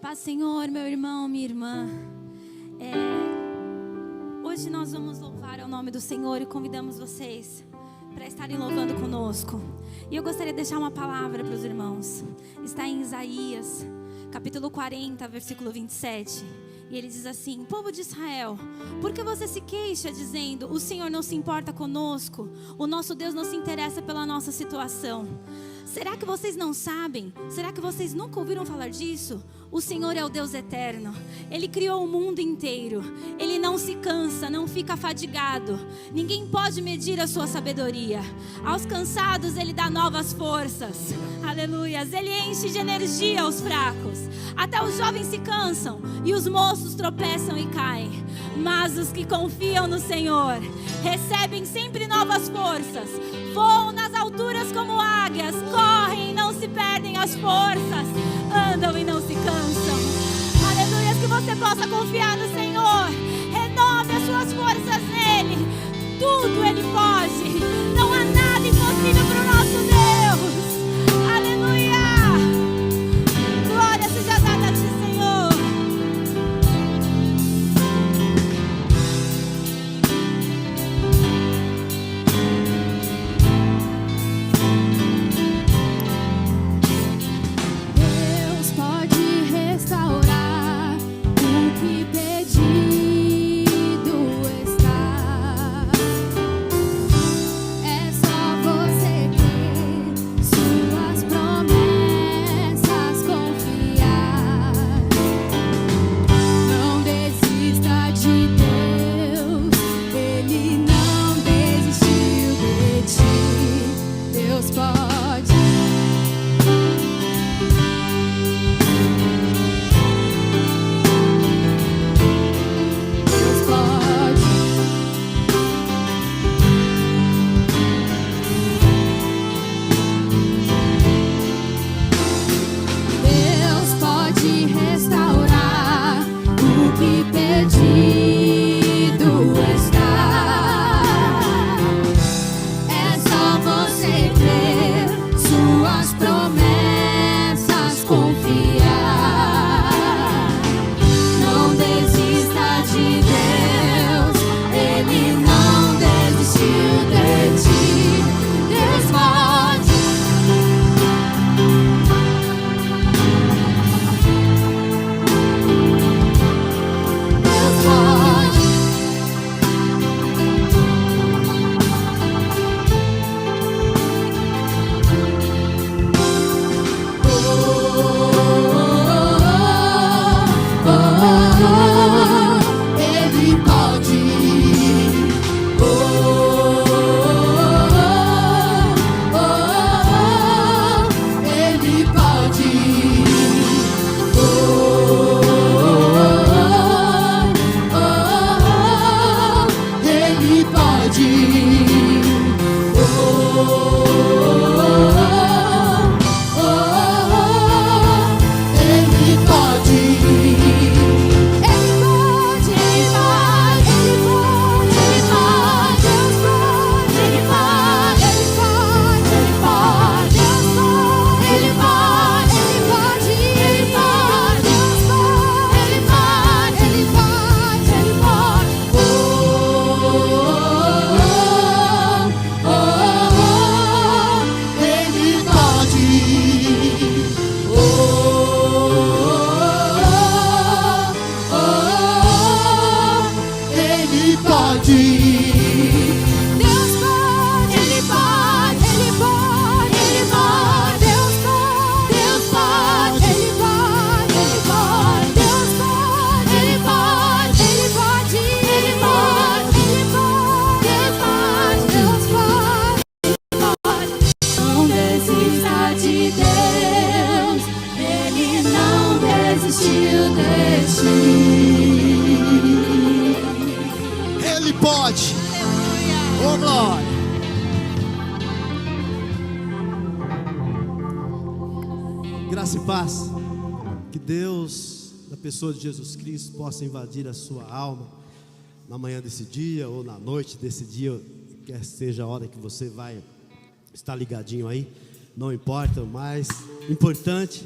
Paz, Senhor, meu irmão, minha irmã. Hoje nós vamos louvar ao nome do Senhor e convidamos vocês para estarem louvando conosco. E eu gostaria de deixar uma palavra para os irmãos. Está em Isaías, capítulo 40, versículo 27. E ele diz assim: povo de Israel, por que você se queixa dizendo, o Senhor não se importa conosco? O nosso Deus não se interessa pela nossa situação. Será que vocês não sabem? Será que vocês nunca ouviram falar disso? O Senhor é o Deus eterno. Ele criou o mundo inteiro. Ele não se cansa, não fica fadigado. Ninguém pode medir a sua sabedoria. Aos cansados Ele dá novas forças. Aleluias. Ele enche de energia os fracos. Até os jovens se cansam e os moços tropeçam e caem. Mas os que confiam no Senhor recebem sempre novas forças. Voam nas alturas como águias, correm e não se perdem as forças, andam e não se cansam. Aleluia, que você possa confiar no Senhor, renove as suas forças nele, tudo Ele pode, não há nada impossível para o nosso Deus. Aleluia, glória seja dada a ti, Senhor. Restaurar o que pedido está. É só você ter suas promessas, confiar. Não desista de Deus, Ele não desistiu de ti. Deus pode. Graça e paz, que Deus, na pessoa de Jesus Cristo, possa invadir a sua alma na manhã desse dia ou na noite desse dia, quer seja a hora que você vai estar ligadinho aí, não importa, o mais importante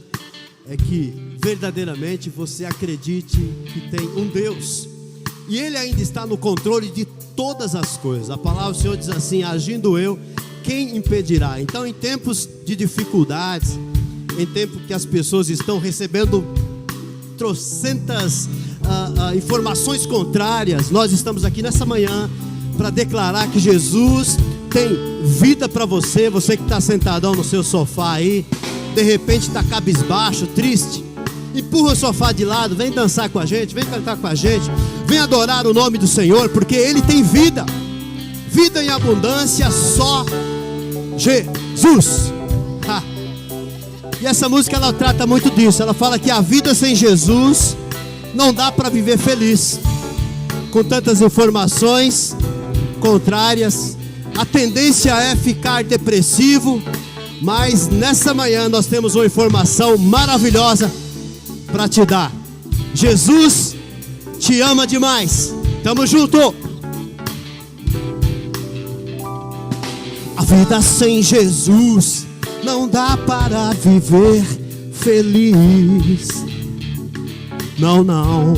é que verdadeiramente você acredite que tem um Deus, e Ele ainda está no controle de todas as coisas. A palavra do Senhor diz assim: agindo eu, quem impedirá? Então, em tempos de dificuldades, em tempo que as pessoas estão recebendo trocentas informações contrárias, nós estamos aqui nessa manhã para declarar que Jesus tem vida para você. Você que está sentadão no seu sofá aí, de repente está cabisbaixo, triste, empurra o sofá de lado, vem dançar com a gente, vem cantar com a gente, vem adorar o nome do Senhor, porque Ele tem vida, vida em abundância, só Jesus. E essa música ela trata muito disso. Ela fala que a vida sem Jesus não dá para viver feliz. Com tantas informações contrárias, a tendência é ficar depressivo. Mas nessa manhã nós temos uma informação maravilhosa para te dar. Jesus te ama demais. Tamo junto. A vida sem Jesus não dá para viver feliz. Não, não.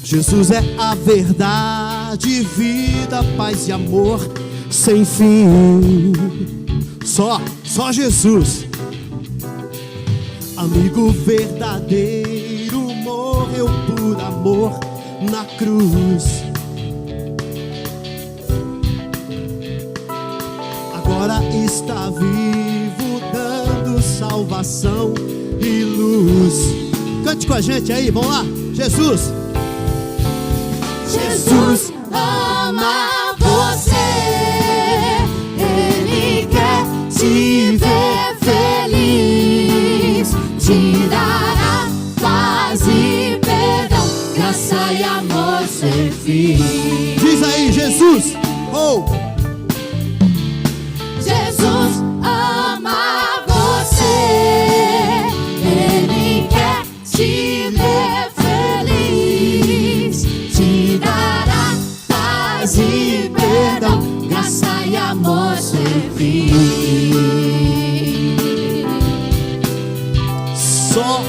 Jesus é a verdade, vida, paz e amor sem fim. Só Jesus. Amigo verdadeiro, morreu por amor na cruz. Agora está vivo, dando salvação e luz. Cante com a gente aí, vamos lá. Jesus. Jesus ama você. Ele quer te ver feliz, te dará paz e perdão, graça e amor sem fim. Diz aí, Jesus. Oh. Jesus ama você. Ele quer te ver feliz, te dará paz e perdão, graça e amor sem fim. Só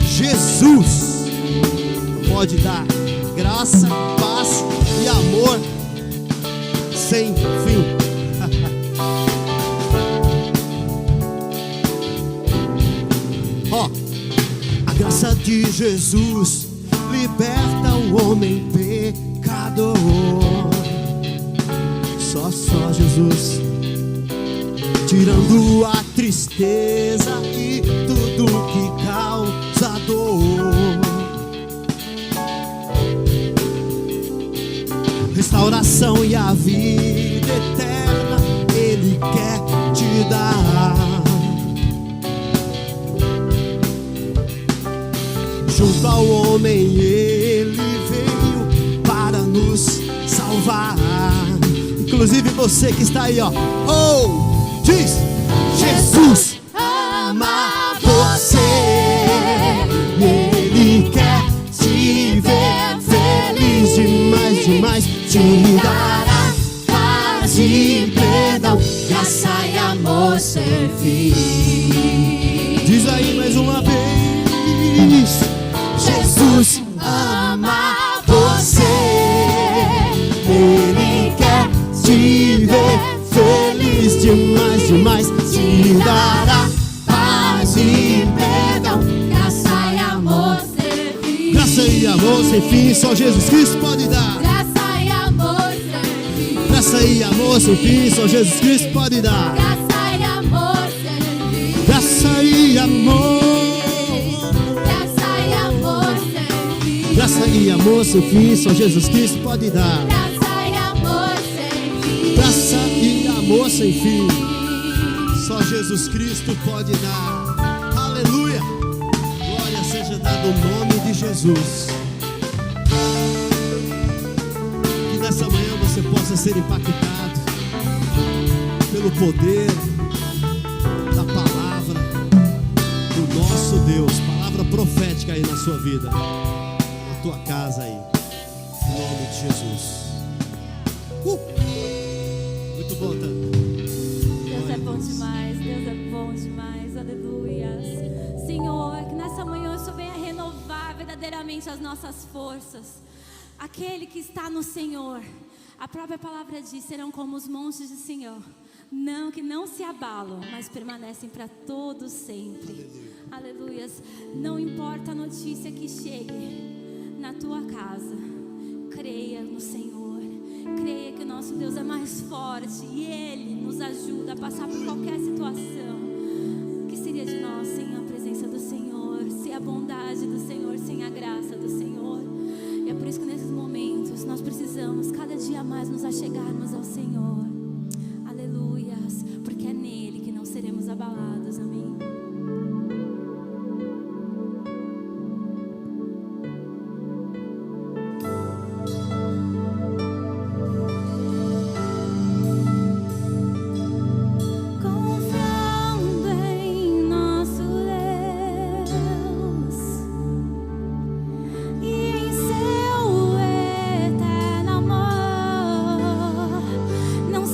Jesus pode dar graça, paz e amor sem fim. Ó, a graça de Jesus liberta o homem pecador. Só Jesus, tirando a tristeza e tudo que causa dor. Restauração e a vida eterna Ele quer te dar. Junto ao homem Ele veio para nos salvar. Inclusive você que está aí, ó. Oh, diz: Jesus ama você. Ele quer te ver feliz demais, demais. Te dará paz e perdão, graça e amor sem fim. Diz aí mais uma vez: Jesus ama você. Ele quer te ver feliz demais, demais. Te dará paz e perdão, graça e amor sem fim. graça e amor sem fim. Só Jesus Cristo pode dar. Graça e amor sem fim. Graça e amor sem fim. Só Jesus Cristo pode dar. Graça e amor sem fim. Graça e amor. Graça e amor sem fim. Graça e amor sem fim. Só Jesus Cristo pode dar. Graça e amor sem fim. Graça e amor sem fim. Só Jesus Cristo pode dar. Aleluia. Glória seja dada o nome de Jesus. Que nessa manhã você possa ser impactado pelo poder da palavra do nosso Deus. Palavra profética aí na sua vida, na tua casa aí. Em nome de Jesus. Muito bom, Tânia. Deus é bom demais, Deus é bom demais, aleluias. Senhor, que nessa manhã o Senhor venha renovar verdadeiramente as nossas forças. Aquele que está no Senhor, a própria palavra diz, serão como os montes do Senhor, que não se abalam, mas permanecem para todos sempre. Aleluias. Não importa a notícia que chegue na tua casa, creia no Senhor, creia que o nosso Deus é mais forte e Ele nos ajuda a passar por qualquer situação. Que seria de nós sem a presença do Senhor, sem a bondade do Senhor, sem a graça do Senhor? E é por isso que nesses momentos nós precisamos cada dia mais nos achegarmos ao Senhor. Aleluias, porque é nele que não seremos abalados, amém. Não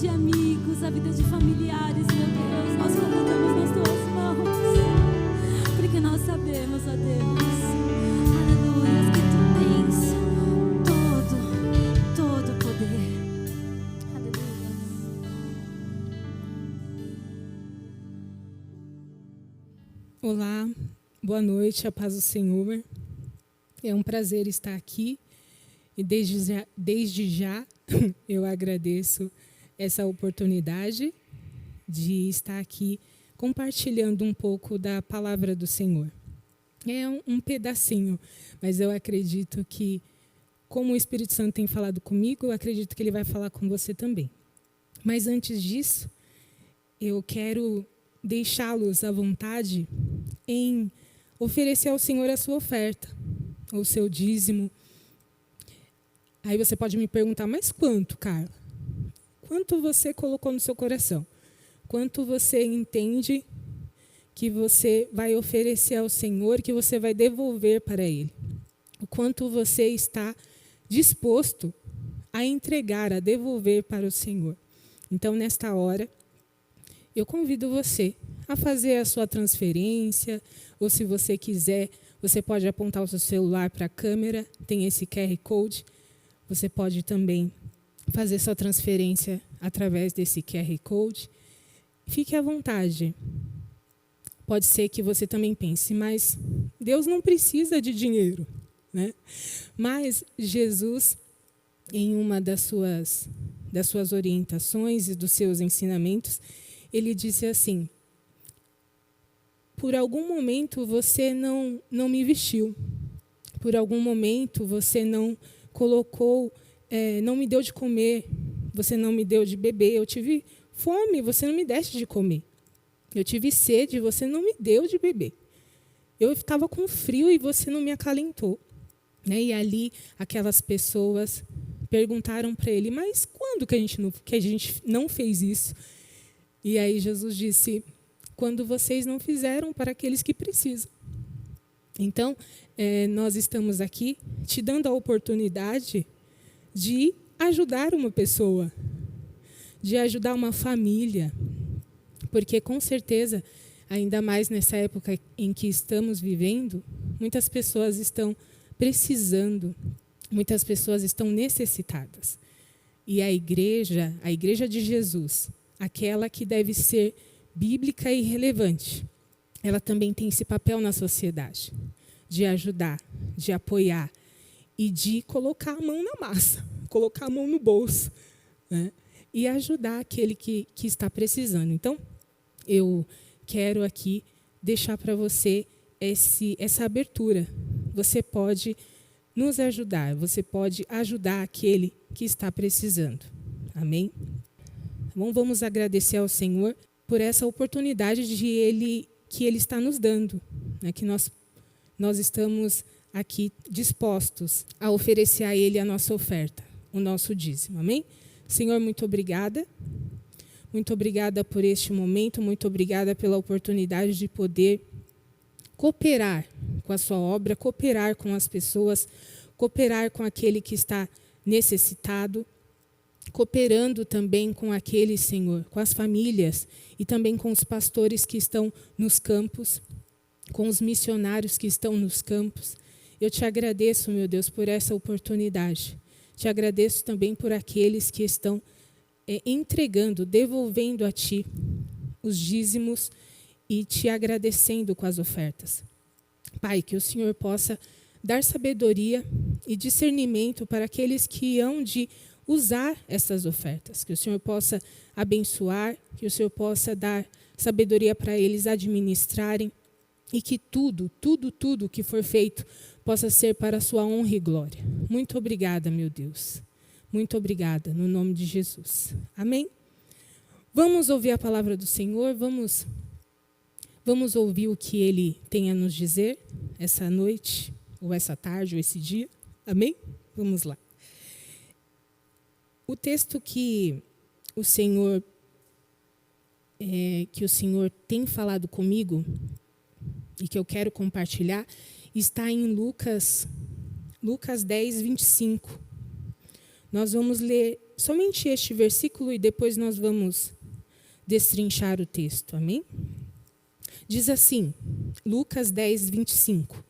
de amigos, a vida de familiares, meu Deus, nós colocamos nas tuas mãos, porque nós sabemos, ó Deus, aleluia, que tu tens todo o poder. Aleluia. Olá, boa noite, a paz do Senhor. É um prazer estar aqui e desde já eu agradeço essa oportunidade de estar aqui compartilhando um pouco da palavra do Senhor. É um pedacinho, mas eu acredito que, como o Espírito Santo tem falado comigo, eu acredito que ele vai falar com você também. Mas antes disso, eu quero deixá-los à vontade em oferecer ao Senhor a sua oferta, o seu dízimo. Aí você pode me perguntar, mas quanto, Carla? Quanto você colocou no seu coração? Quanto você entende que você vai oferecer ao Senhor, que você vai devolver para Ele? O quanto você está disposto a entregar, a devolver para o Senhor? Então, nesta hora, eu convido você a fazer a sua transferência, ou se você quiser, você pode apontar o seu celular para a câmera, tem esse QR Code. Você pode também fazer sua transferência através desse QR Code. Fique à vontade. Pode ser que você também pense, mas Deus não precisa de dinheiro, né? Mas Jesus, em uma das suas orientações e dos seus ensinamentos, ele disse assim: por algum momento você não me vestiu, por algum momento você não colocou, não me deu de comer, você não me deu de beber, eu tive fome, você não me deste de comer, eu tive sede, você não me deu de beber, eu estava com frio e você não me acalentou, né? E ali aquelas pessoas perguntaram para ele, mas quando que a gente não fez isso? E aí Jesus disse: quando vocês não fizeram para aqueles que precisam. Então, nós estamos aqui te dando a oportunidade de ajudar uma pessoa, de ajudar uma família, porque com certeza, ainda mais nessa época em que estamos vivendo, muitas pessoas estão precisando, muitas pessoas estão necessitadas. E a igreja de Jesus, aquela que deve ser bíblica e relevante, ela também tem esse papel na sociedade, de ajudar, de apoiar e de colocar a mão na massa, colocar a mão no bolso, né? E ajudar aquele que está precisando. Então, eu quero aqui deixar para você essa abertura. Você pode nos ajudar, você pode ajudar aquele que está precisando. Amém? Bom, vamos agradecer ao Senhor por essa oportunidade que Ele está nos dando, né? Que nós estamos aqui dispostos a oferecer a Ele a nossa oferta, o nosso dízimo. Amém? Senhor, muito obrigada. Muito obrigada por este momento, muito obrigada pela oportunidade de poder cooperar com a sua obra, cooperar com as pessoas, cooperar com aquele que está necessitado, cooperando também com aqueles, Senhor, com as famílias e também com os pastores que estão nos campos, com os missionários que estão nos campos. Eu te agradeço, meu Deus, por essa oportunidade. Te agradeço também por aqueles que estão entregando, devolvendo a Ti os dízimos e Te agradecendo com as ofertas. Pai, que o Senhor possa dar sabedoria e discernimento para aqueles que hão de usar essas ofertas, que o Senhor possa abençoar, que o Senhor possa dar sabedoria para eles administrarem e que tudo que for feito possa ser para a sua honra e glória. Muito obrigada, meu Deus. Muito obrigada, no nome de Jesus. Amém? Vamos ouvir a palavra do Senhor, vamos ouvir o que Ele tem a nos dizer essa noite, ou essa tarde, ou esse dia. Amém? Vamos lá. O texto que o Senhor tem falado comigo e que eu quero compartilhar está em Lucas 10, 25. Nós vamos ler somente este versículo e depois nós vamos destrinchar o texto, amém? Diz assim, Lucas 10, 25.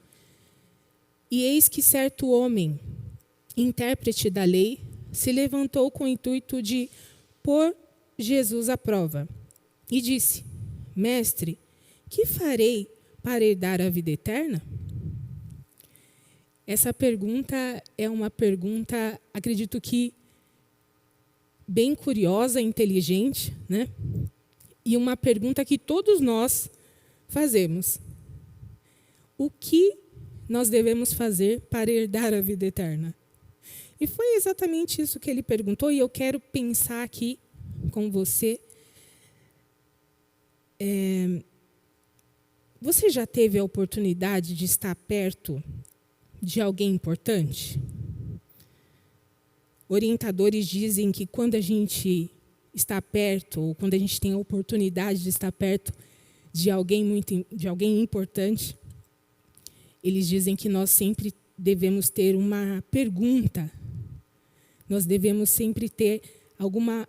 E eis que certo homem, intérprete da lei, se levantou com o intuito de pôr Jesus à prova e disse, Mestre, que farei para herdar a vida eterna? Essa pergunta é uma pergunta, acredito que, bem curiosa, inteligente, né? E uma pergunta que todos nós fazemos. O que nós devemos fazer para herdar a vida eterna? E foi exatamente isso que ele perguntou, e eu quero pensar aqui com você. Você já teve a oportunidade de estar perto de alguém importante? Orientadores dizem que quando a gente está perto, ou quando a gente tem a oportunidade de estar perto de alguém importante, eles dizem que nós sempre devemos ter uma pergunta. Nós devemos sempre ter alguma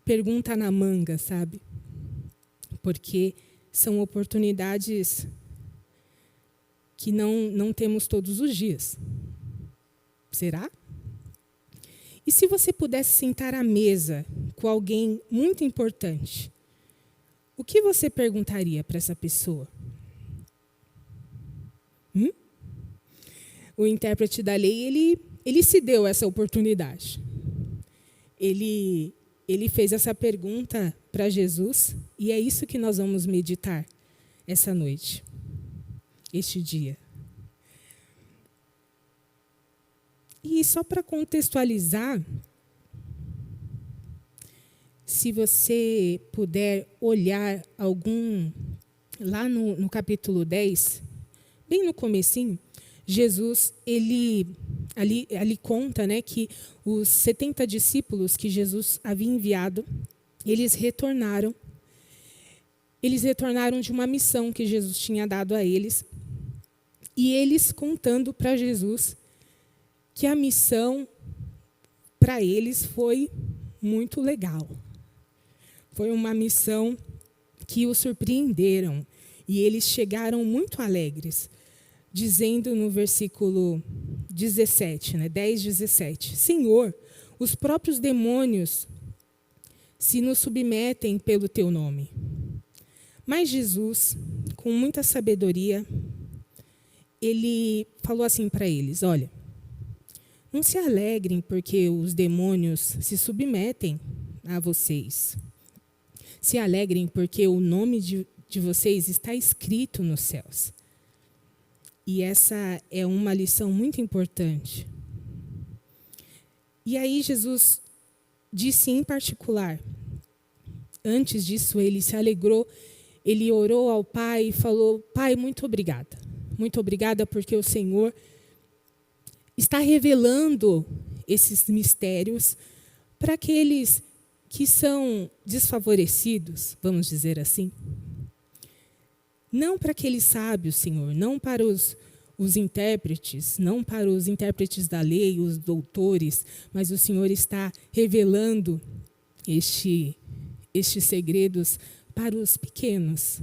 pergunta na manga, sabe? Porque são oportunidades que não temos todos os dias. Será? E se você pudesse sentar à mesa com alguém muito importante, o que você perguntaria para essa pessoa? O intérprete da lei, ele se deu essa oportunidade. Ele fez essa pergunta para Jesus, e é isso que nós vamos meditar essa noite, este dia. E só para contextualizar, se você puder olhar lá no capítulo 10, bem no comecinho, Jesus, ali conta, né, que os 70 discípulos que Jesus havia enviado, eles retornaram de uma missão que Jesus tinha dado a eles, e eles contando para Jesus que a missão para eles foi muito legal. Foi uma missão que os surpreenderam, e eles chegaram muito alegres, dizendo no versículo 17, 10, 17, Senhor, os próprios demônios se nos submetem pelo teu nome. Mas Jesus, com muita sabedoria, ele falou assim para eles, olha, não se alegrem porque os demônios se submetem a vocês. Se alegrem porque o nome de vocês está escrito nos céus. E essa é uma lição muito importante. E aí Jesus disse em particular, antes disso ele se alegrou, ele orou ao Pai e falou, Pai, muito obrigada porque o Senhor está revelando esses mistérios para aqueles que são desfavorecidos, vamos dizer assim. Não para aqueles sábios, Senhor, não para os intérpretes, não para os intérpretes da lei, os doutores, mas o Senhor está revelando estes segredos para os pequenos,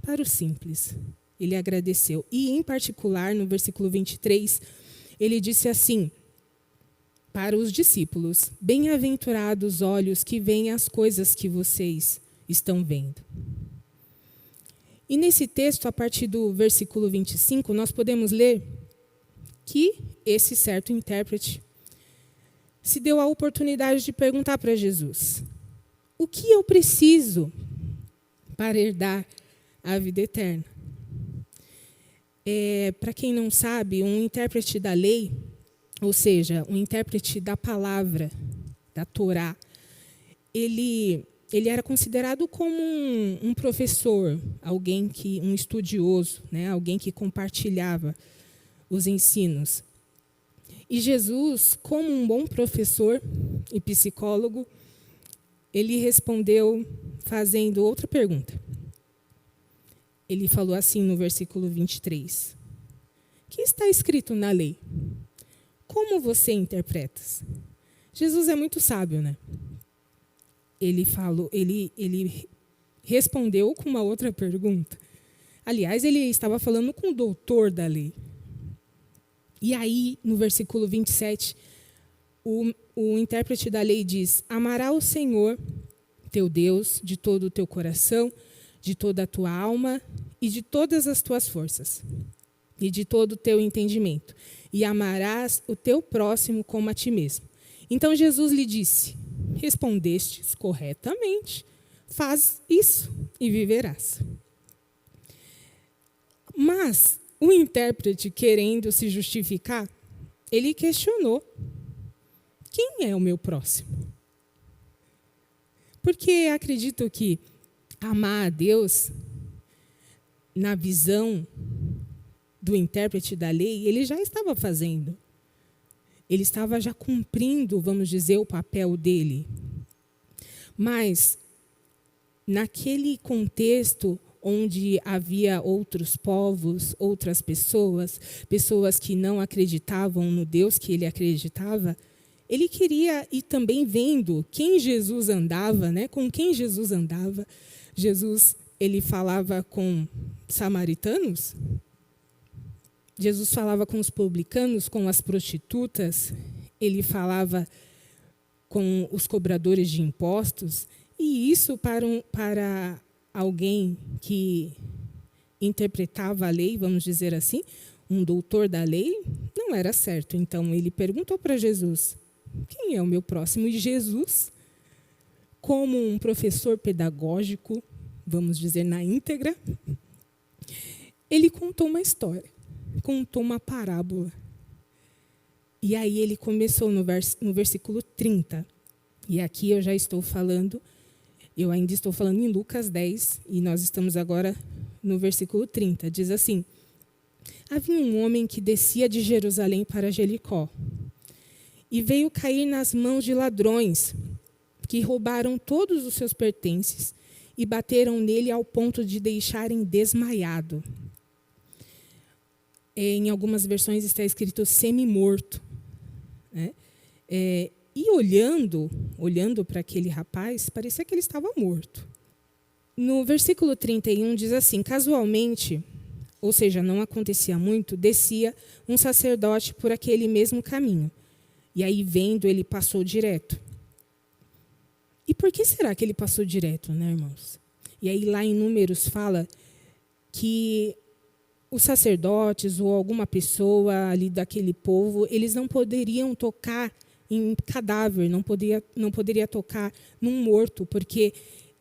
para os simples. Ele agradeceu. E, em particular, no versículo 23, ele disse assim, para os discípulos, bem-aventurados olhos que veem as coisas que vocês estão vendo. E nesse texto, a partir do versículo 25, nós podemos ler que esse certo intérprete se deu a oportunidade de perguntar para Jesus, o que eu preciso para herdar a vida eterna? Para quem não sabe, um intérprete da lei, ou seja, um intérprete da palavra, da Torá, ele era considerado como um professor, um estudioso, né? Alguém que compartilhava os ensinos. E Jesus, como um bom professor e psicólogo, ele respondeu fazendo outra pergunta. Ele falou assim no versículo 23. O que está escrito na lei? Como você interpreta? Jesus é muito sábio, né? Ele respondeu com uma outra pergunta. Aliás, ele estava falando com o doutor da lei. E aí, no versículo 27, o intérprete da lei diz: amará o Senhor, teu Deus, de todo o teu coração, de toda a tua alma e de todas as tuas forças, e de todo o teu entendimento, e amarás o teu próximo como a ti mesmo. Então Jesus lhe disse: respondestes corretamente, faz isso e viverás. Mas o intérprete, querendo se justificar, ele questionou: quem é o meu próximo? Porque acredito que amar a Deus, na visão do intérprete da lei, ele já estava fazendo. Ele estava já cumprindo, vamos dizer, o papel dele. Mas, naquele contexto onde havia outros povos, outras pessoas, pessoas que não acreditavam no Deus que ele acreditava, ele queria, e também vendo quem Jesus andava, né, com quem Jesus andava. Jesus, ele falava com samaritanos, Jesus falava com os publicanos, com as prostitutas, ele falava com os cobradores de impostos, e isso para alguém que interpretava a lei, vamos dizer assim, um doutor da lei, não era certo. Então, ele perguntou para Jesus: quem é o meu próximo? E Jesus, como um professor pedagógico, vamos dizer, na íntegra, ele contou uma história, contou uma parábola. E aí ele começou no versículo 30. E aqui eu já estou falando, eu ainda estou falando em Lucas 10, e nós estamos agora no versículo 30. Diz assim: havia um homem que descia de Jerusalém para Jericó, e veio cair nas mãos de ladrões, que roubaram todos os seus pertences e bateram nele ao ponto de deixarem desmaiado. Em algumas versões está escrito semi-morto, né? E olhando para aquele rapaz, parecia que ele estava morto. No versículo 31 diz assim: casualmente, ou seja, não acontecia muito, descia um sacerdote por aquele mesmo caminho. E aí, vendo, ele passou direto. E por que será que ele passou direto, né, irmãos? E aí, lá em Números, fala que os sacerdotes ou alguma pessoa ali daquele povo, eles não poderiam tocar em cadáver, não poderia tocar num morto, porque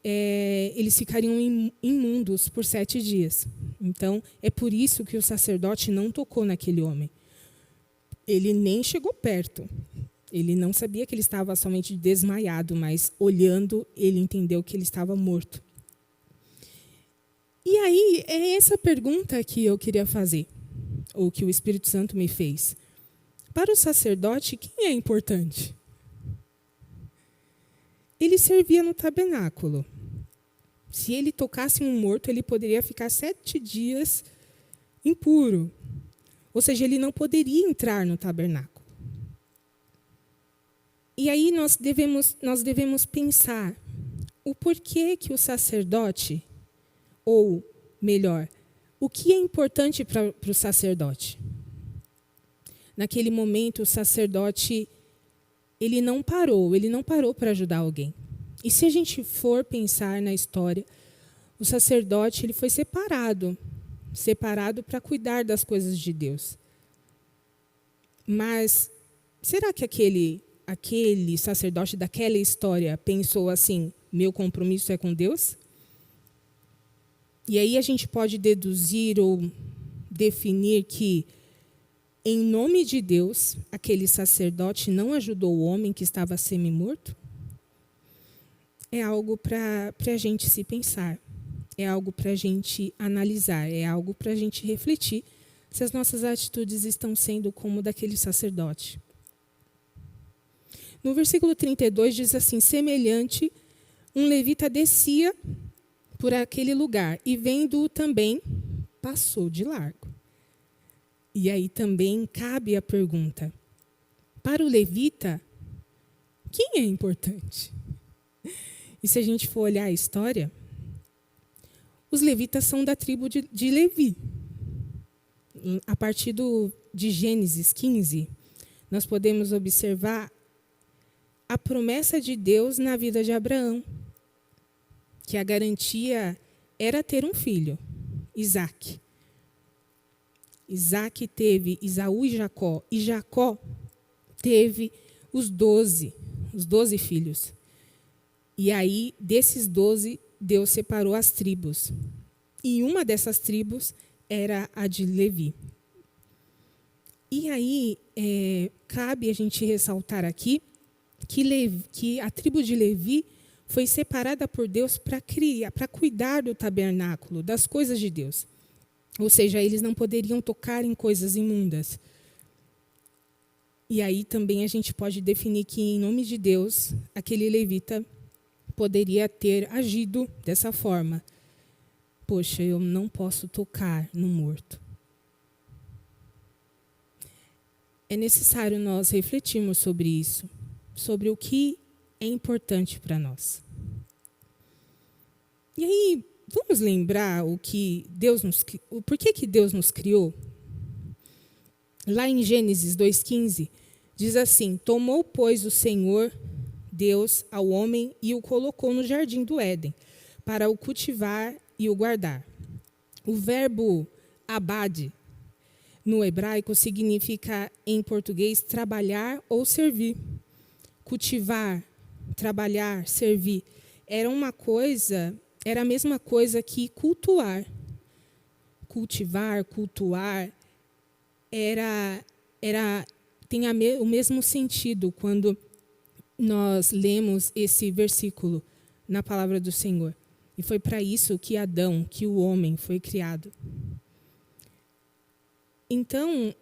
eles ficariam imundos por 7 dias. Então, é por isso que o sacerdote não tocou naquele homem. Ele nem chegou perto. Ele não sabia que ele estava somente desmaiado, mas olhando, ele entendeu que ele estava morto. E aí, é essa pergunta que eu queria fazer, ou que o Espírito Santo me fez. Para o sacerdote, quem é importante? Ele servia no tabernáculo. Se ele tocasse um morto, ele poderia ficar 7 dias impuro. Ou seja, ele não poderia entrar no tabernáculo. E aí nós devemos pensar o porquê que o sacerdote, ou melhor, o que é importante para o sacerdote? Naquele momento, o sacerdote, ele não parou para ajudar alguém. E se a gente for pensar na história, o sacerdote ele foi separado para cuidar das coisas de Deus. Mas será que aquele sacerdote daquela história pensou assim: meu compromisso é com Deus? E aí a gente pode deduzir ou definir que, em nome de Deus, aquele sacerdote não ajudou o homem que estava semi-morto? É algo para a gente se pensar. É algo para a gente analisar. É algo para a gente refletir se as nossas atitudes estão sendo como daquele sacerdote. No versículo 32 diz assim: semelhante, um levita descia por aquele lugar e, vendo-o também, passou de largo. E aí também cabe a pergunta: para o levita, quem é importante? E se a gente for olhar a história, os levitas são da tribo de Levi. A partir de Gênesis 15, nós podemos observar a promessa de Deus na vida de Abraão, que a garantia era ter um filho, Isaque. Isaque teve Esaú e Jacó teve os 12 filhos. E aí, desses 12, Deus separou as tribos. E uma dessas tribos era a de Levi. E aí, cabe a gente ressaltar aqui que a tribo de Levi foi separada por Deus para cuidar do tabernáculo, das coisas de Deus. Ou seja, eles não poderiam tocar em coisas imundas. E aí também a gente pode definir que, em nome de Deus, aquele levita poderia ter agido dessa forma. Poxa, eu não posso tocar no morto. É necessário nós refletirmos sobre isso, sobre o que é importante para nós. E aí, vamos lembrar por que Deus nos criou? Lá em Gênesis 2,15, diz assim: tomou, pois, o Senhor Deus ao homem e o colocou no jardim do Éden, para o cultivar e o guardar. O verbo abade, no hebraico, significa, em português, trabalhar ou servir. Cultivar, trabalhar, servir, era a mesma coisa que cultuar. Cultivar, cultuar, tem o mesmo sentido quando nós lemos esse versículo na palavra do Senhor. E foi para isso que o homem, foi criado. Então,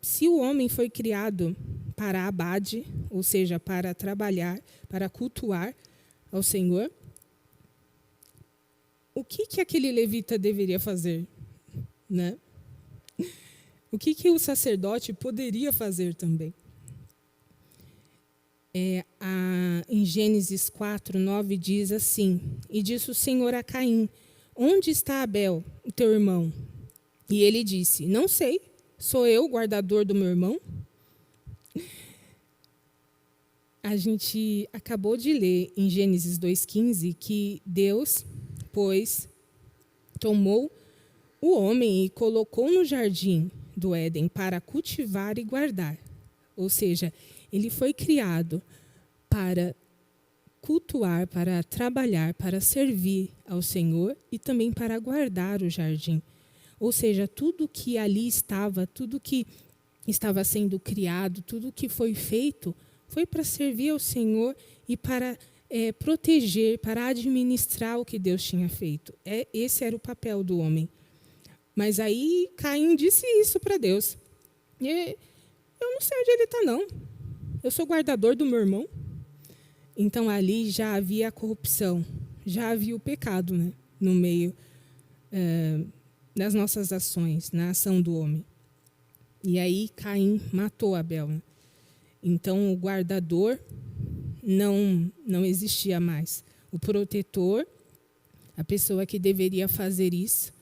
se o homem foi criado para abade, ou seja, para trabalhar, para cultuar ao Senhor, o que aquele levita deveria fazer? Né? O que o sacerdote poderia fazer também? Em Gênesis 4:9 diz assim: e disse o Senhor a Caim: onde está Abel, o teu irmão? E ele disse: não sei, sou eu o guardador do meu irmão? A gente acabou de ler em Gênesis 2,15 que Deus, pois, tomou o homem e colocou no jardim do Éden para cultivar e guardar. Ou seja, ele foi criado para cultuar, para trabalhar, para servir ao Senhor e também para guardar o jardim. Ou seja, tudo que ali estava, tudo que estava sendo criado, tudo que foi feito, foi para servir ao Senhor e para proteger, para administrar o que Deus tinha feito. Esse era o papel do homem. Mas aí Caim disse isso para Deus: eu não sei onde ele está, não. Eu sou guardador do meu irmão. Então ali já havia a corrupção, já havia o pecado, né, no meio das nossas ações, na ação do homem. E aí Caim matou Abel. Né? Então o guardador não existia mais. O protetor, a pessoa que deveria fazer isso,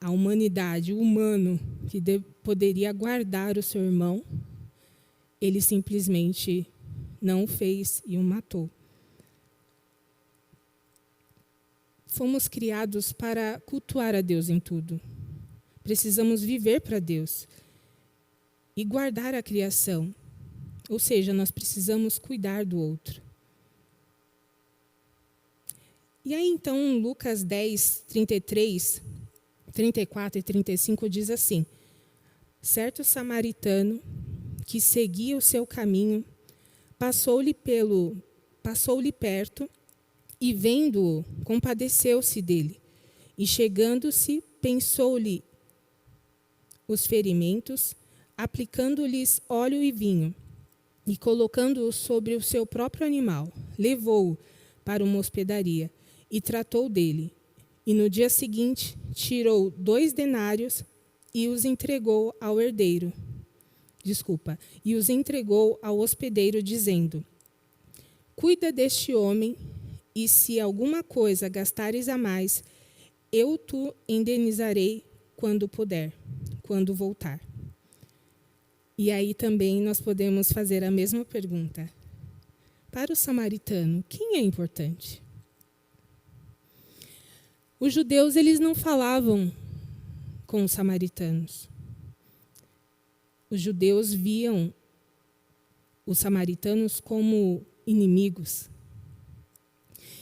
a humanidade, o humano que poderia guardar o seu irmão, ele simplesmente não o fez e o matou. Fomos criados para cultuar a Deus em tudo. Precisamos viver para Deus e guardar a criação. Ou seja, nós precisamos cuidar do outro. E aí, então, Lucas 10, 33, 34 e 35 diz assim: certo samaritano que seguia o seu caminho passou-lhe perto e, vendo-o, compadeceu-se dele. E, chegando-se, pensou-lhe os ferimentos, aplicando-lhes óleo e vinho, e colocando-o sobre o seu próprio animal, levou-o para uma hospedaria e tratou dele. E no dia seguinte tirou 2 denários e os entregou ao herdeiro. e os entregou ao hospedeiro, dizendo: cuida deste homem, e se alguma coisa gastares a mais, eu te indenizarei quando puder, quando voltar. E aí também nós podemos fazer a mesma pergunta. Para o samaritano, quem é importante? Os judeus, eles não falavam com os samaritanos. Os judeus viam os samaritanos como inimigos.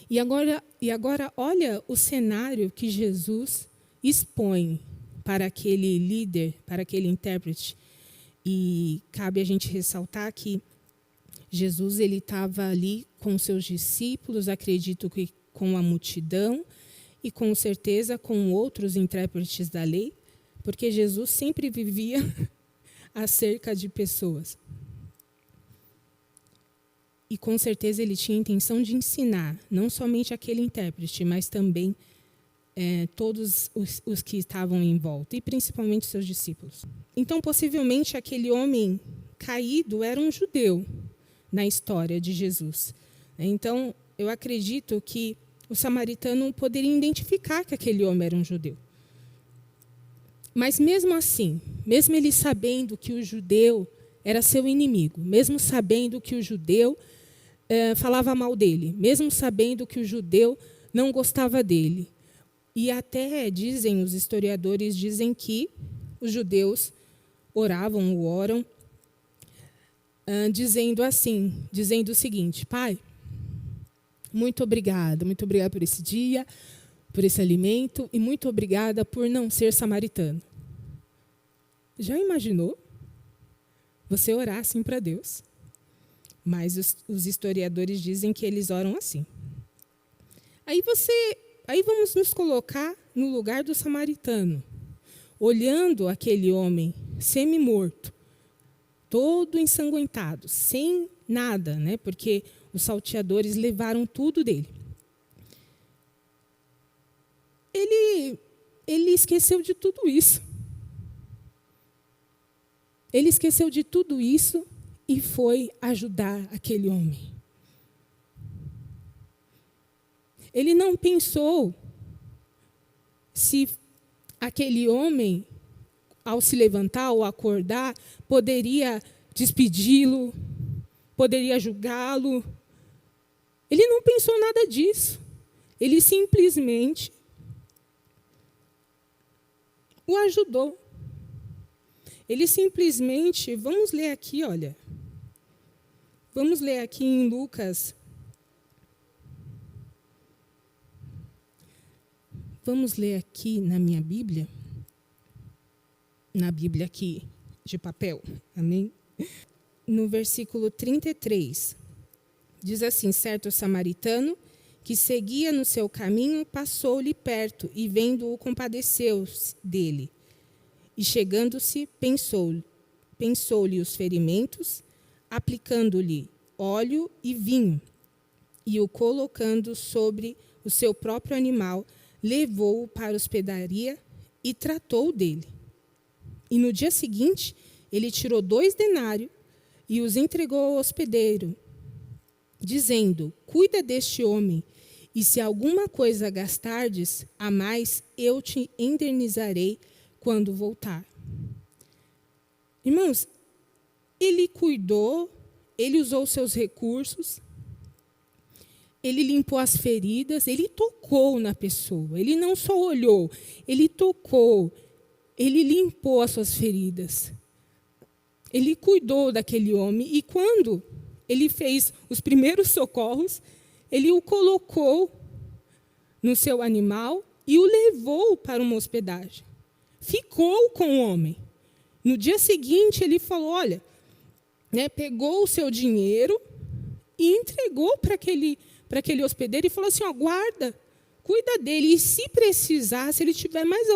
E agora olha o cenário que Jesus expõe para aquele líder, para aquele intérprete. E cabe a gente ressaltar que Jesus ele estava ali com seus discípulos, acredito que com a multidão e com certeza com outros intérpretes da lei, porque Jesus sempre vivia acerca de pessoas. E com certeza ele tinha a intenção de ensinar, não somente aquele intérprete, mas também todos os que estavam em volta, e principalmente seus discípulos. Então, possivelmente, aquele homem caído era um judeu na história de Jesus. Então, eu acredito que o samaritano poderia identificar que aquele homem era um judeu. Mas mesmo assim, mesmo ele sabendo que o judeu era seu inimigo, mesmo sabendo que o judeu falava mal dele, mesmo sabendo que o judeu não gostava dele, e até dizem, os historiadores dizem que os judeus oravam ou oram, dizendo o seguinte: Pai, muito obrigada por esse dia, por esse alimento, e muito obrigada por não ser samaritano. Já imaginou você orar assim para Deus? Mas os historiadores dizem que eles oram assim. Aí vamos nos colocar no lugar do samaritano, olhando aquele homem semi-morto, todo ensanguentado, sem nada, né? Porque os salteadores levaram tudo dele. Ele esqueceu de tudo isso. Ele esqueceu de tudo isso e foi ajudar aquele homem. Ele não pensou se aquele homem, ao se levantar, ao acordar, poderia despedi-lo, poderia julgá-lo. Ele não pensou nada disso. Ele simplesmente o ajudou. Ele simplesmente, vamos ler aqui, olha. Vamos ler aqui em Lucas. Vamos ler aqui na minha Bíblia. Na Bíblia aqui de papel. Amém? No versículo 33. Diz assim: certo samaritano que seguia no seu caminho passou-lhe perto e vendo-o compadeceu-se dele. E chegando-se, pensou-lhe os ferimentos, aplicando-lhe óleo e vinho, e o colocando sobre o seu próprio animal, levou-o para a hospedaria e tratou dele. E no dia seguinte, ele tirou 2 denários e os entregou ao hospedeiro, dizendo: cuida deste homem, e se alguma coisa gastardes a mais, eu te indenizarei quando voltar. Irmãos, ele cuidou, ele usou seus recursos, ele limpou as feridas, ele tocou na pessoa, ele não só olhou, ele tocou, ele limpou as suas feridas. Ele cuidou daquele homem e quando ele fez os primeiros socorros, ele o colocou no seu animal e o levou para uma hospedagem. Ficou com o homem. No dia seguinte, ele falou, olha, pegou o seu dinheiro e entregou para aquele hospedeiro e falou assim, ó, guarda, cuida dele. E se precisar, se ele tiver mais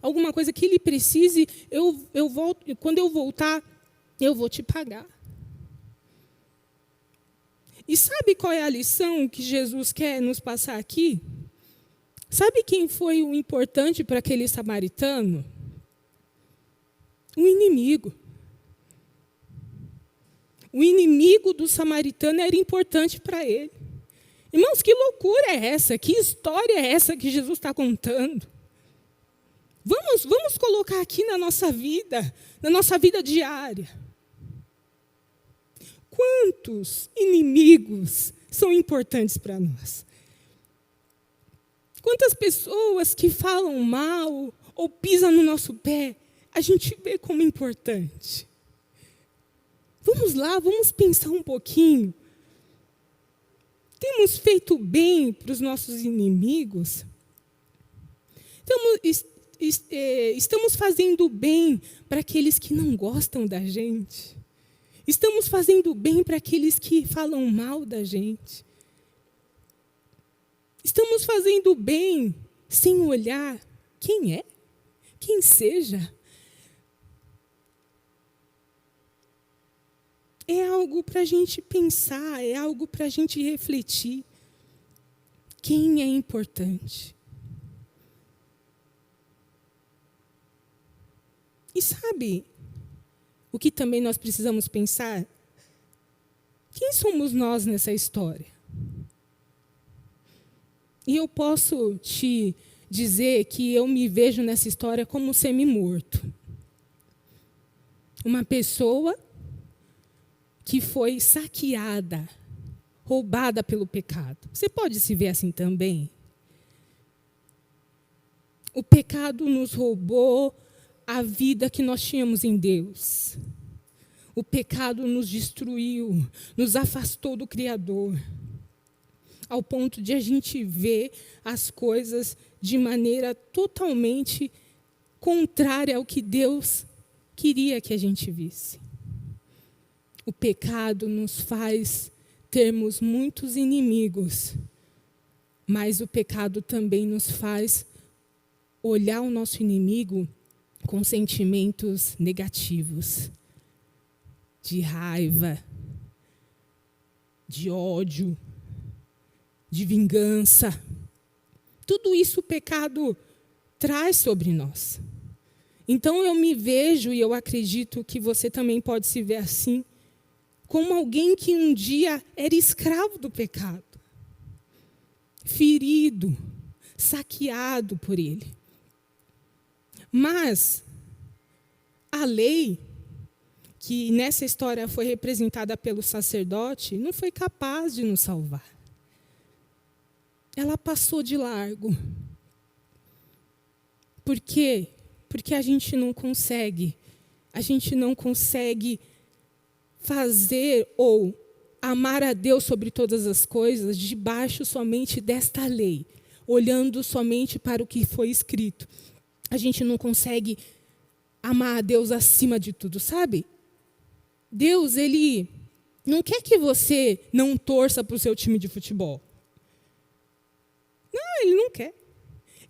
alguma coisa que ele precise, eu volto, quando eu voltar, eu vou te pagar. E sabe qual é a lição que Jesus quer nos passar aqui? Sabe quem foi o importante para aquele samaritano? O inimigo. o inimigo do samaritano era importante para ele. Irmãos, que loucura é essa? Que história é essa que Jesus está contando? Vamos colocar aqui na nossa vida diária. Quantos inimigos são importantes para nós? Quantas pessoas que falam mal ou pisam no nosso pé, a gente vê como importante? Vamos lá, vamos pensar um pouquinho. Temos feito bem para os nossos inimigos? Estamos fazendo bem para aqueles que não gostam da gente? Estamos fazendo bem para aqueles que falam mal da gente? Estamos fazendo bem sem olhar quem é, quem seja? É algo para a gente pensar, é algo para a gente refletir. Quem é importante? E sabe o que também nós precisamos pensar? Quem somos nós nessa história? E eu posso te dizer que eu me vejo nessa história como semi-morto. Uma pessoa que foi saqueada, roubada pelo pecado. Você pode se ver assim também? O pecado nos roubou a vida que nós tínhamos em Deus. O pecado nos destruiu, nos afastou do Criador, ao ponto de a gente ver as coisas de maneira totalmente contrária ao que Deus queria que a gente visse. O pecado nos faz termos muitos inimigos, mas o pecado também nos faz olhar o nosso inimigo com sentimentos negativos, de raiva, de ódio, de vingança. Tudo isso o pecado traz sobre nós. Então eu me vejo, e eu acredito que você também pode se ver assim, como alguém que um dia era escravo do pecado, ferido, saqueado por ele. Mas a lei, que nessa história foi representada pelo sacerdote, não foi capaz de nos salvar. Ela passou de largo. Por quê? Porque a gente não consegue fazer ou amar a Deus sobre todas as coisas debaixo somente desta lei, olhando somente para o que foi escrito. A gente não consegue amar a Deus acima de tudo, sabe? Deus, Ele não quer que você não torça para o seu time de futebol. Não, Ele não quer.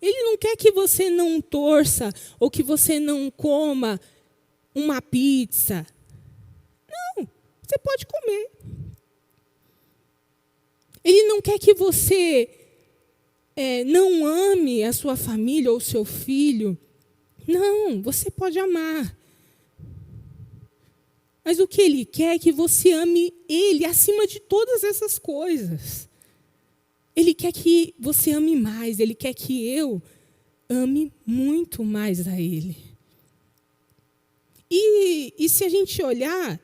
Ele não quer que você não torça ou que você não coma uma pizza. Não, você pode comer. Ele não quer que você não ame a sua família ou o seu filho. Não, você pode amar. Mas o que Ele quer é que você ame Ele acima de todas essas coisas. Ele quer que você ame mais, Ele quer que eu ame muito mais a Ele. E se a gente olhar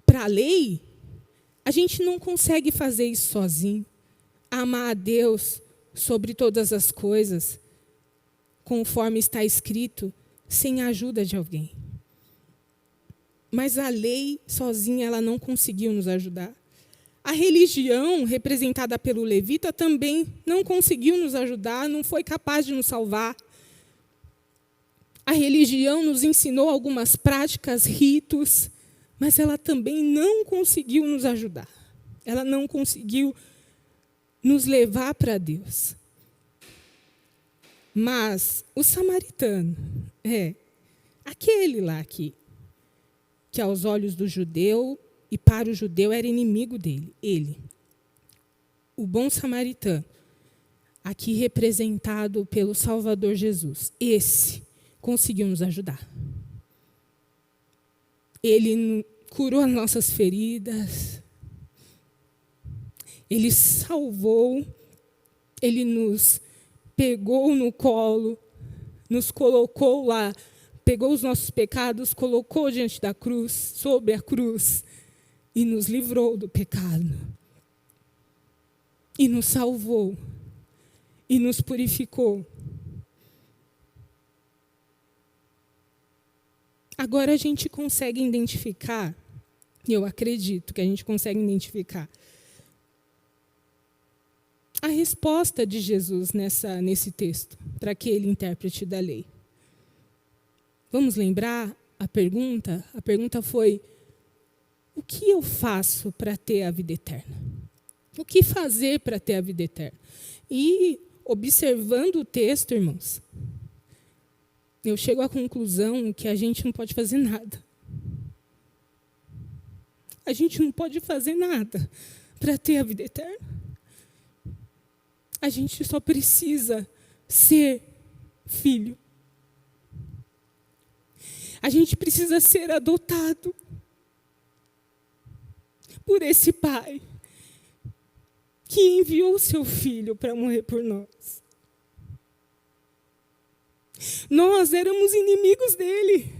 para a lei, a gente não consegue fazer isso sozinho. Amar a Deus sobre todas as coisas, conforme está escrito, sem a ajuda de alguém. Mas a lei sozinha, ela não conseguiu nos ajudar. A religião, representada pelo levita, também não conseguiu nos ajudar, não foi capaz de nos salvar. A religião nos ensinou algumas práticas, ritos, mas ela também não conseguiu nos ajudar. Ela não conseguiu nos levar para Deus. Mas o samaritano, aquele lá que aos olhos do judeu e para o judeu era inimigo dele, ele. O bom samaritano, aqui representado pelo Salvador Jesus, esse conseguiu nos ajudar. Ele curou as nossas feridas, Ele salvou, Ele nos pegou no colo, nos colocou lá, pegou os nossos pecados, colocou diante da cruz, sobre a cruz, e nos livrou do pecado. E nos salvou, e nos purificou. Agora a gente consegue identificar, eu acredito que a gente consegue identificar, a resposta de Jesus nesse texto, para aquele intérprete da lei. Vamos lembrar a pergunta? A pergunta foi: o que eu faço para ter a vida eterna? O que fazer para ter a vida eterna? E, observando o texto, irmãos, eu chego à conclusão que a gente não pode fazer nada. A gente não pode fazer nada para ter a vida eterna. A gente só precisa ser filho. A gente precisa ser adotado por esse Pai que enviou seu Filho para morrer por nós. Nós éramos inimigos dele,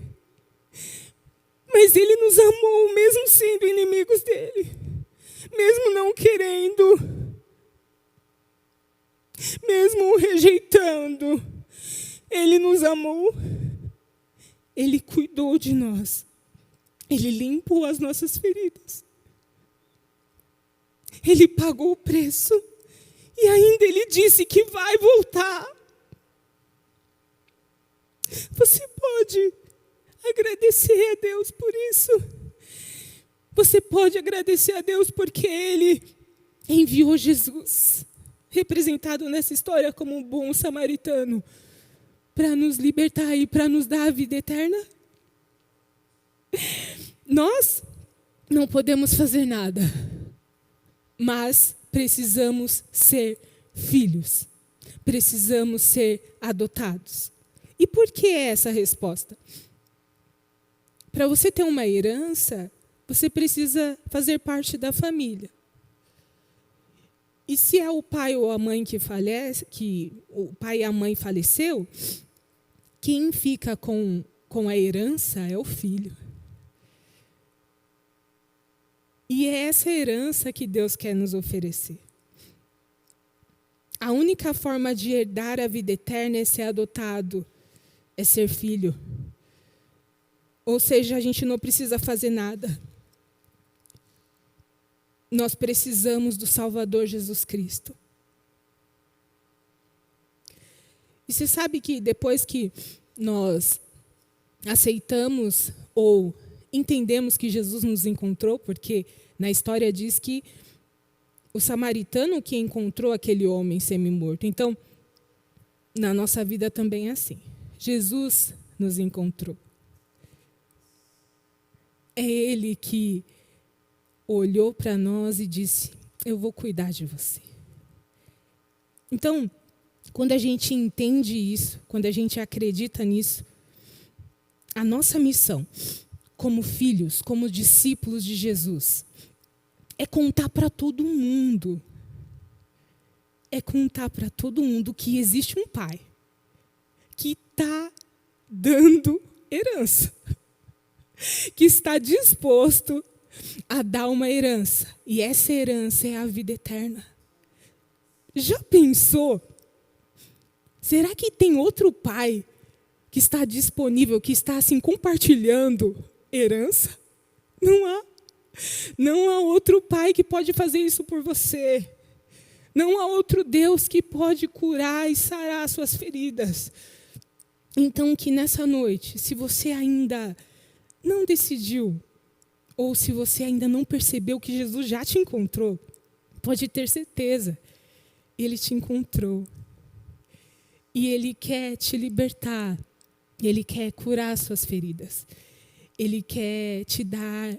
mas ele nos amou mesmo sendo inimigos dele, mesmo não querendo, mesmo o rejeitando. Ele nos amou, ele cuidou de nós, ele limpou as nossas feridas, ele pagou o preço e ainda ele disse que vai voltar. Você pode agradecer a Deus por isso. Você pode agradecer a Deus porque Ele enviou Jesus, representado nessa história como um bom samaritano, para nos libertar e para nos dar a vida eterna. Nós não podemos fazer nada, mas precisamos ser filhos, precisamos ser adotados. E por que essa resposta? Para você ter uma herança, você precisa fazer parte da família. E se é o pai ou a mãe que falece, que o pai e a mãe faleceu, quem fica com a herança é o filho. E é essa herança que Deus quer nos oferecer. A única forma de herdar a vida eterna é ser adotado, é ser filho. Ou seja, a gente não precisa fazer nada. Nós precisamos do Salvador Jesus Cristo. E você sabe que depois que nós aceitamos ou entendemos que Jesus nos encontrou, porque na história diz que o samaritano que encontrou aquele homem semi-morto. Então, na nossa vida também é assim. Jesus nos encontrou. É Ele que olhou para nós e disse: eu vou cuidar de você. Então, quando a gente entende isso, quando a gente acredita nisso, a nossa missão, como filhos, como discípulos de Jesus, é contar para todo mundo. É contar para todo mundo que existe um Pai que está dando herança, que está disposto a dar uma herança. E essa herança é a vida eterna. Já pensou? Será que tem outro pai que está disponível, que está assim compartilhando herança? Não há. Não há outro pai que pode fazer isso por você. Não há outro Deus que pode curar e sarar as suas feridas. Então, que nessa noite, se você ainda não decidiu, ou se você ainda não percebeu que Jesus já te encontrou, pode ter certeza, Ele te encontrou. E Ele quer te libertar, Ele quer curar as suas feridas. Ele quer te dar,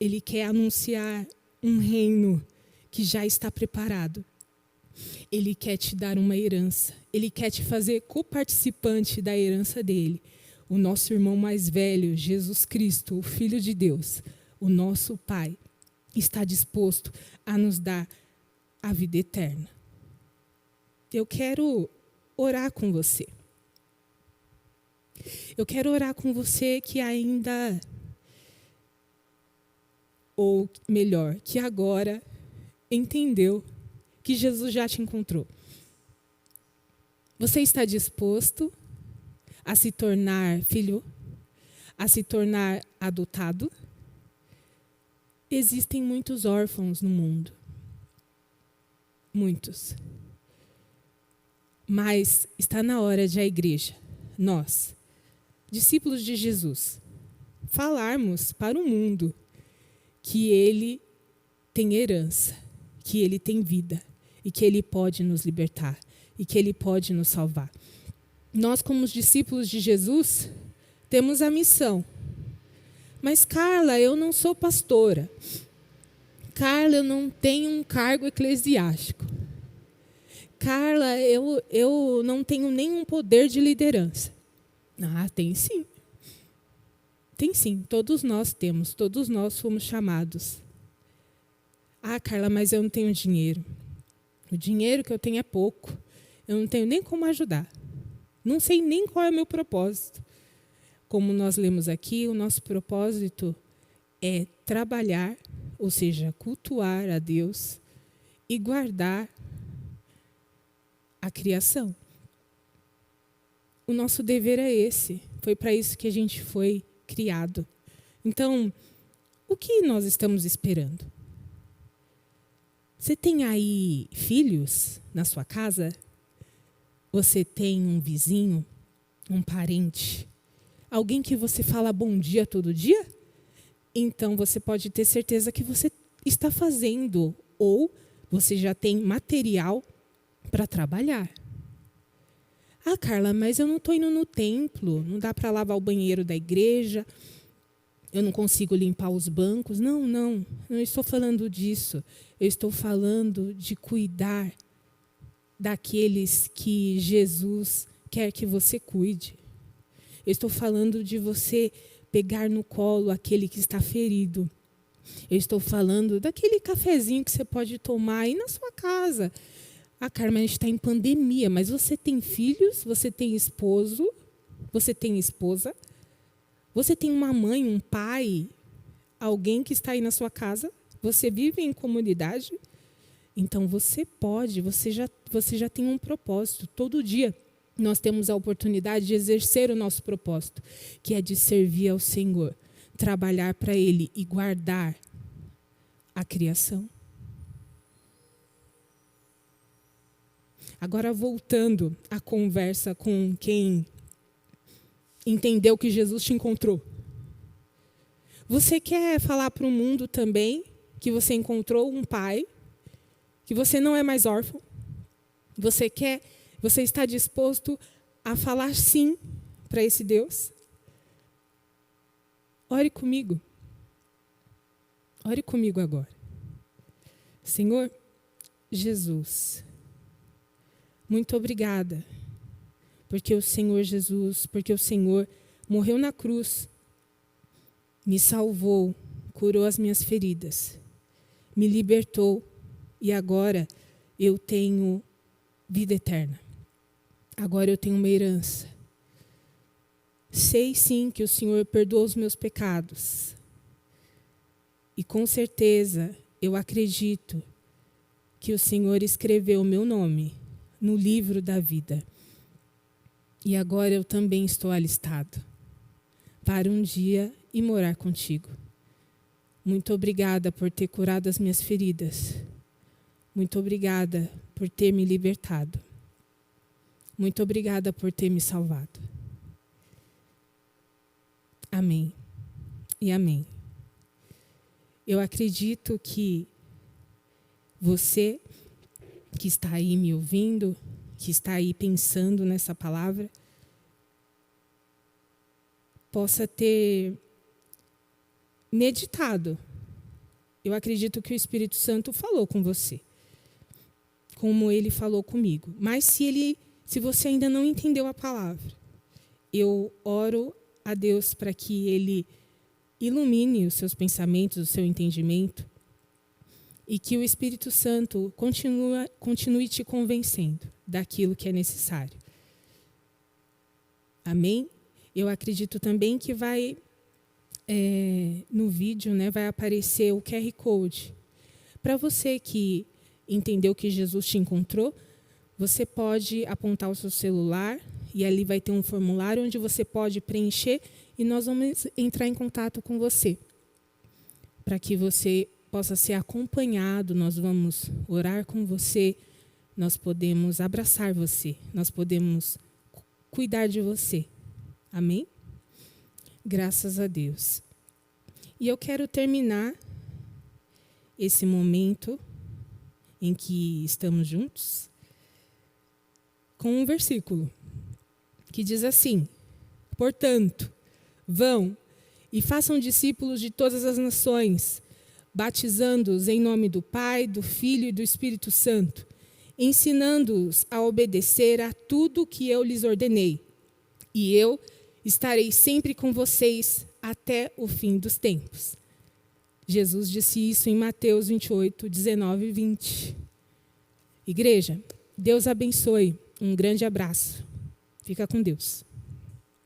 Ele quer anunciar um reino que já está preparado. Ele quer te dar uma herança. Ele quer te fazer coparticipante da herança dele. O nosso irmão mais velho, Jesus Cristo, o Filho de Deus, o nosso Pai, está disposto a nos dar a vida eterna. Eu quero orar com você. Eu quero orar com você que ainda, ou melhor, que agora entendeu que Jesus já te encontrou. Você está disposto a se tornar filho, a se tornar adotado? Existem muitos órfãos no mundo. Muitos. Mas está na hora de a igreja, nós, discípulos de Jesus, falarmos para o mundo que ele tem herança, que ele tem vida e que ele pode nos libertar e que ele pode nos salvar. Nós, como os discípulos de Jesus, temos a missão. Mas, Carla, eu não sou pastora. Carla, eu não tenho um cargo eclesiástico. Carla, eu não tenho nenhum poder de liderança. Ah, tem sim. Tem sim, todos nós temos, todos nós fomos chamados. Ah, Carla, mas eu não tenho dinheiro. O dinheiro que eu tenho é pouco. Eu não tenho nem como ajudar. Não sei nem qual é o meu propósito. Como nós lemos aqui, o nosso propósito é trabalhar, ou seja, cultuar a Deus e guardar a criação. O nosso dever é esse. Foi para isso que a gente foi criado. Então, o que nós estamos esperando? Você tem aí filhos na sua casa? Você tem um vizinho, um parente, alguém que você fala bom dia todo dia? Então, você pode ter certeza que você está fazendo, ou você já tem material para trabalhar. Ah, Carla, mas eu não estou indo no templo, não dá para lavar o banheiro da igreja, eu não consigo limpar os bancos. Não estou falando disso. Eu estou falando de cuidar daqueles que Jesus quer que você cuide. Eu estou falando de você pegar no colo aquele que está ferido. Eu estou falando daquele cafezinho que você pode tomar aí na sua casa. Ah, Carla, a gente está em pandemia, mas você tem filhos, você tem esposo, você tem esposa, você tem uma mãe, um pai, alguém que está aí na sua casa, você vive em comunidade, então você pode, você já tem um propósito. Todo dia nós temos a oportunidade de exercer o nosso propósito, que é de servir ao Senhor, trabalhar para Ele e guardar a criação. Agora, voltando à conversa com quem entendeu que Jesus te encontrou. Você quer falar para o mundo também que você encontrou um pai, que você não é mais órfão? Você está disposto a falar sim para esse Deus? Ore comigo. Ore comigo agora. Senhor Jesus, muito obrigada, porque o Senhor Jesus, porque o Senhor morreu na cruz, me salvou, curou as minhas feridas, me libertou e agora eu tenho vida eterna. Agora eu tenho uma herança. Sei sim que o Senhor perdoou os meus pecados. E com certeza eu acredito que o Senhor escreveu o meu nome no livro da vida. E agora eu também estou alistado para um dia ir morar contigo. Muito obrigada por ter curado as minhas feridas. Muito obrigada por ter me libertado. Muito obrigada por ter me salvado. Amém e amém. Eu acredito que você que está aí me ouvindo, que está aí pensando nessa palavra, possa ter meditado. Eu acredito que o Espírito Santo falou com você, como ele falou comigo. Mas se você ainda não entendeu a palavra, eu oro a Deus para que ele ilumine os seus pensamentos, o seu entendimento, e que o Espírito Santo continue te convencendo daquilo que é necessário. Amém? Eu acredito também que no vídeo, né, vai aparecer o QR Code. Para você que entendeu que Jesus te encontrou, você pode apontar o seu celular e ali vai ter um formulário onde você pode preencher e nós vamos entrar em contato com você, para que você possa ser acompanhado, nós vamos orar com você, nós podemos abraçar você, nós podemos cuidar de você. Amém? Graças a Deus. E eu quero terminar esse momento em que estamos juntos com um versículo que diz assim: portanto, vão e façam discípulos de todas as nações, batizando-os em nome do Pai, do Filho e do Espírito Santo, ensinando-os a obedecer a tudo que eu lhes ordenei. E eu estarei sempre com vocês até o fim dos tempos. Jesus disse isso em Mateus 28, 19 e 20. Igreja, Deus abençoe. Um grande abraço. Fica com Deus.